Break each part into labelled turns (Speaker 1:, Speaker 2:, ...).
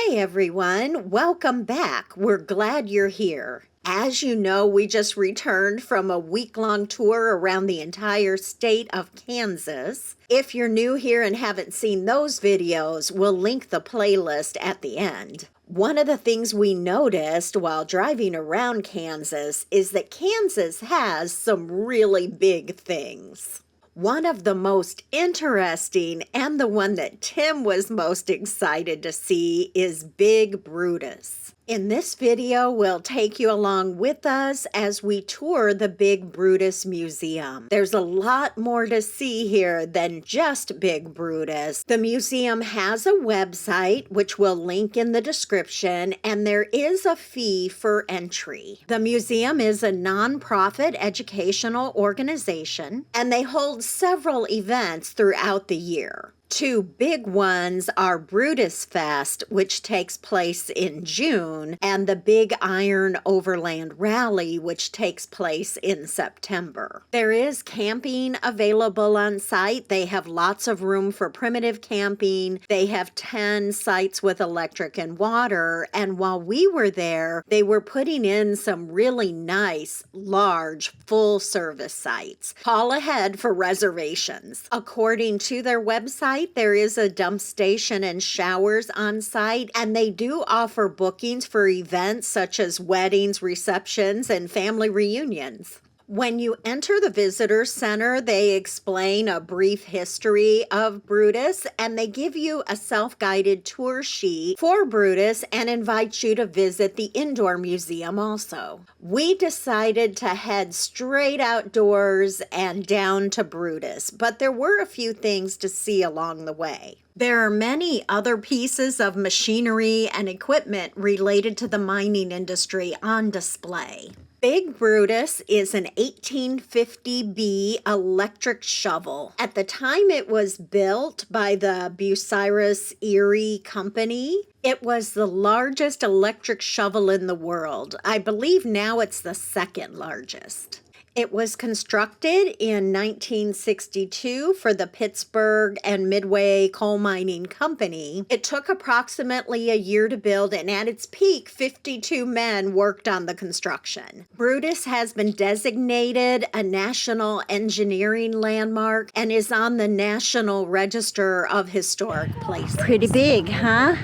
Speaker 1: Hi everyone, welcome back. We're glad you're here. As you know, we just returned from a week-long tour around the entire state of Kansas. If you're new here and haven't seen those videos, we'll link the playlist at the end. One of the things we noticed while driving around Kansas is that Kansas has some really big things. One of the most interesting, and the one that Tim was most excited to see, is Big Brutus. In this video, we'll take you along with us as we tour the Big Brutus Museum. There's a lot more to see here than just Big Brutus. The museum has a website, which we'll link in the description, and there is a fee for entry. The museum is a nonprofit educational organization, and they hold several events throughout the year. Two big ones are Brutus Fest, which takes place in June, and the Big Iron Overland Rally, which takes place in September. There is camping available on site. They have lots of room for primitive camping. They have 10 sites with electric and water, and while we were there, they were putting in some really nice, large, full-service sites. Call ahead for reservations. According to their website, there is a dump station and showers on site, and they do offer bookings for events such as weddings, receptions, and family reunions. When you enter the visitor center, they explain a brief history of Brutus, and they give you a self-guided tour sheet for Brutus and invite you to visit the indoor museum also. We decided to head straight outdoors and down to Brutus, but there were a few things to see along the way. There are many other pieces of machinery and equipment related to the mining industry on display. Big Brutus is an 1850B electric shovel. At the time it was built by the Bucyrus-Erie company, it was the largest electric shovel in the world. I believe now it's the second largest. It was constructed in 1962 for the Pittsburg and Midway coal mining company. It took approximately a year to build, and at its peak, 52 men worked on the construction. Brutus has been designated a National Engineering Landmark and is on the National Register of Historic Places. Pretty big, huh?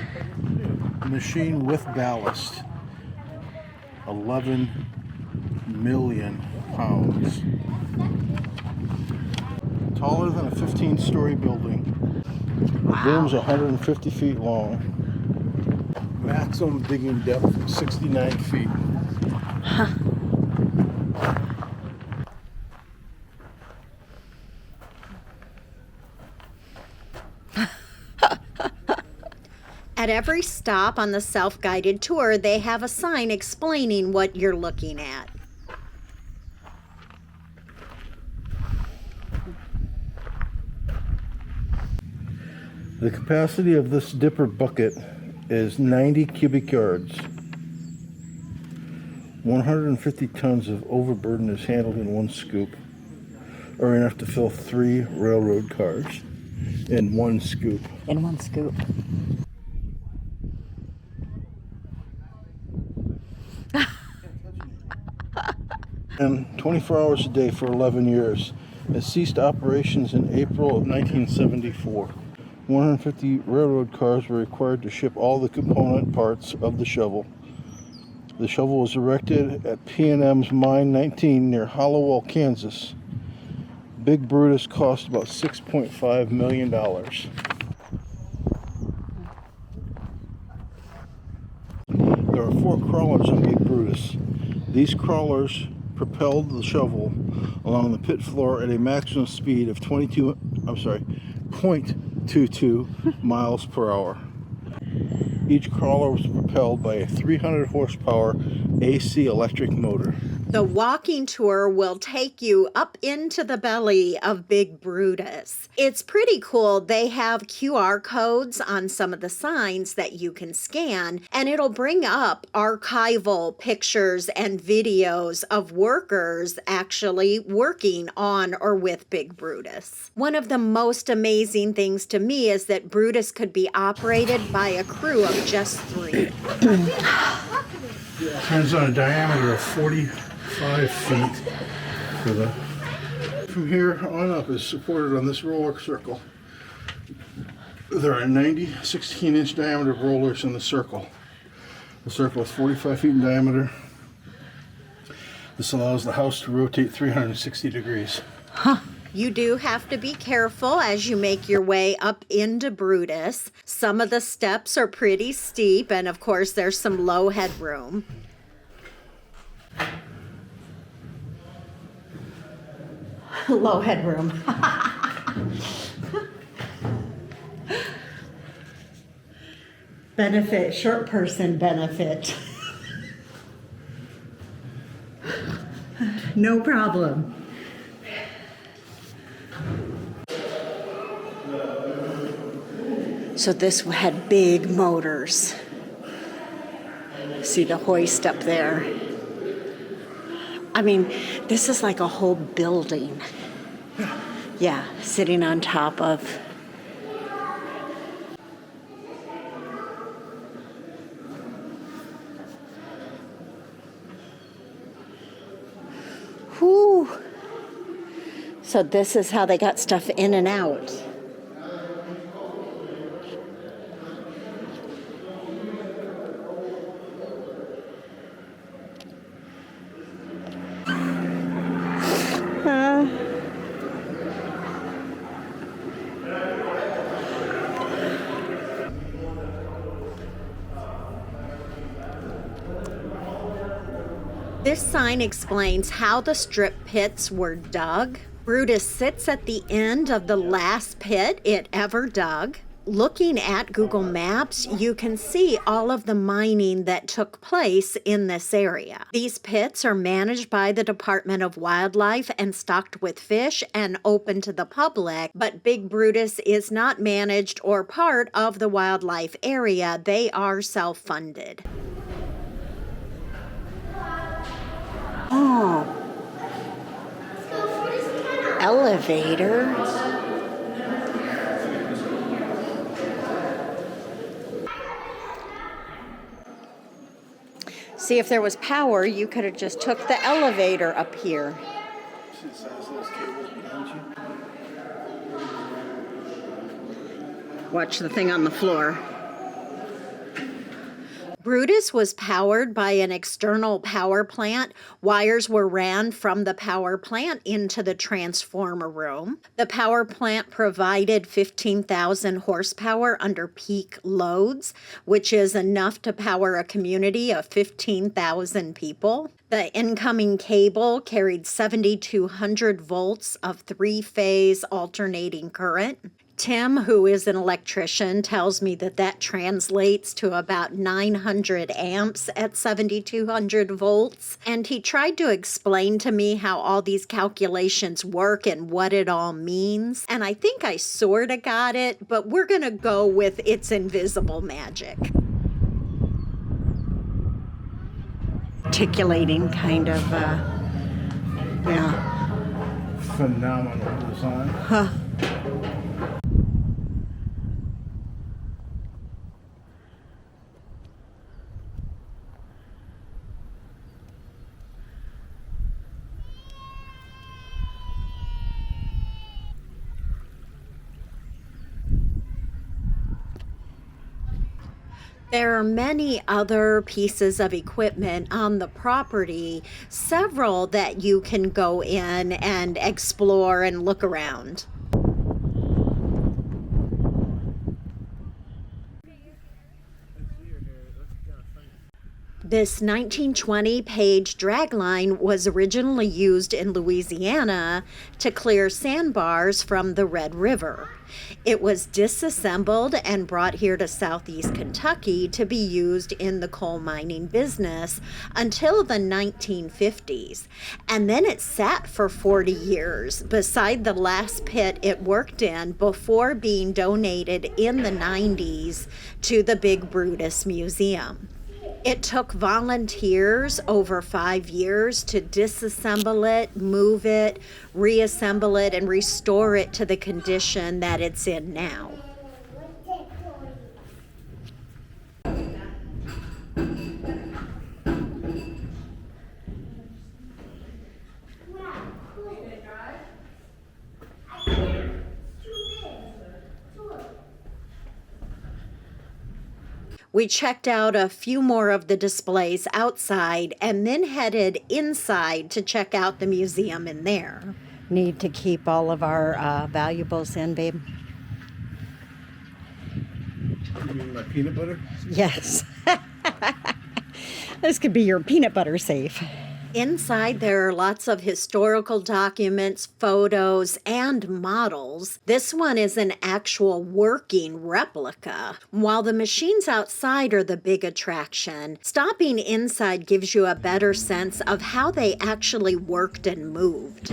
Speaker 2: Machine with ballast, 11 million pounds. Taller than a 15-story building. The boom's 150 feet long. Maximum digging depth 69 feet.
Speaker 1: Huh. At every stop on the self-guided tour, they have a sign explaining what you're looking at.
Speaker 2: The capacity of this dipper bucket is 90 cubic yards. 150 tons of overburden is handled in one scoop, or enough to fill 3 railroad cars in one scoop.
Speaker 1: In one scoop.
Speaker 2: And 24 hours a day for 11 years. It ceased operations in April of 1974. 150 railroad cars were required to ship all the component parts of the shovel. The shovel was erected at P&M's Mine 19 near Hollowell, Kansas. Big Brutus cost about $6.5 million. There are 4 crawlers on Big Brutus. These crawlers propelled the shovel along the pit floor at a maximum speed of 0.22 miles per hour. Each crawler was propelled by a 300 horsepower AC electric motor.
Speaker 1: The walking tour will take you up into the belly of Big Brutus. It's pretty cool. They have QR codes on some of the signs that you can scan, and it'll bring up archival pictures and videos of workers actually working on or with Big Brutus. One of the most amazing things to me is that Brutus could be operated by a crew of just 3.
Speaker 2: Turns on a diameter of 45 feet. From here on up is supported on this roller circle. There are 90 16-inch diameter rollers in the circle. The circle is 45 feet in diameter. This allows the house to rotate 360 degrees.
Speaker 1: You do have to be careful as you make your way up into Brutus. Some of the steps are pretty steep, and of course there's some low headroom. Low headroom. Benefit, short person benefit. No problem. So this had big motors. See the hoist up there. I mean, this is like a whole building. Yeah, sitting on top of. Whew. So this is how they got stuff in and out. This sign explains how the strip pits were dug. Brutus sits at the end of the last pit it ever dug. Looking at Google Maps, you can see all of the mining that took place in this area. These pits are managed by the Department of Wildlife and stocked with fish and open to the public, but Big Brutus is not managed or part of the wildlife area. They are self-funded. Oh, elevator. See, if there was power, you could have just took the elevator up here. Watch the thing on the floor. Brutus was powered by an external power plant. Wires were ran from the power plant into the transformer room. The power plant provided 15,000 horsepower under peak loads, which is enough to power a community of 15,000 people. The incoming cable carried 7,200 volts of three-phase alternating current. Tim, who is an electrician, tells me that that translates to about 900 amps at 7,200 volts. And he tried to explain to me how all these calculations work and what it all means. And I think I sort of got it, but we're going to go with it's invisible magic. Articulating kind of, yeah.
Speaker 2: Phenomenal design.
Speaker 1: Huh. There are many other pieces of equipment on the property, several that you can go in and explore and look around. This 1920 page dragline was originally used in Louisiana to clear sandbars from the Red River. It was disassembled and brought here to southeast Kentucky to be used in the coal mining business until the 1950s. And then it sat for 40 years beside the last pit it worked in before being donated in the 90s to the big Brutus Museum. It took volunteers over 5 years to disassemble it, move it, reassemble it, and restore it to the condition that it's in now. We checked out a few more of the displays outside and then headed inside to check out the museum in there. Need to keep all of our valuables in, babe?
Speaker 2: You mean my peanut butter?
Speaker 1: Yes. This could be your peanut butter safe. Inside, there are lots of historical documents, photos, and models. This one is an actual working replica. While the machines outside are the big attraction, stopping inside gives you a better sense of how they actually worked and moved.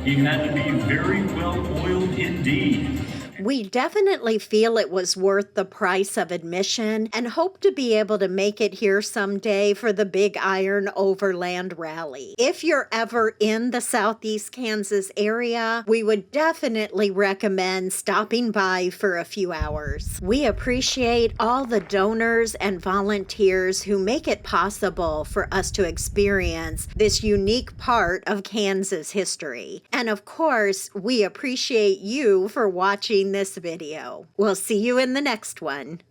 Speaker 3: He had to be very well oiled indeed.
Speaker 1: We definitely feel it was worth the price of admission and hope to be able to make it here someday for the Big Iron Overland Rally. If you're ever in the Southeast Kansas area, we would definitely recommend stopping by for a few hours. We appreciate all the donors and volunteers who make it possible for us to experience this unique part of Kansas history. And of course, we appreciate you for watching this video. We'll see you in the next one.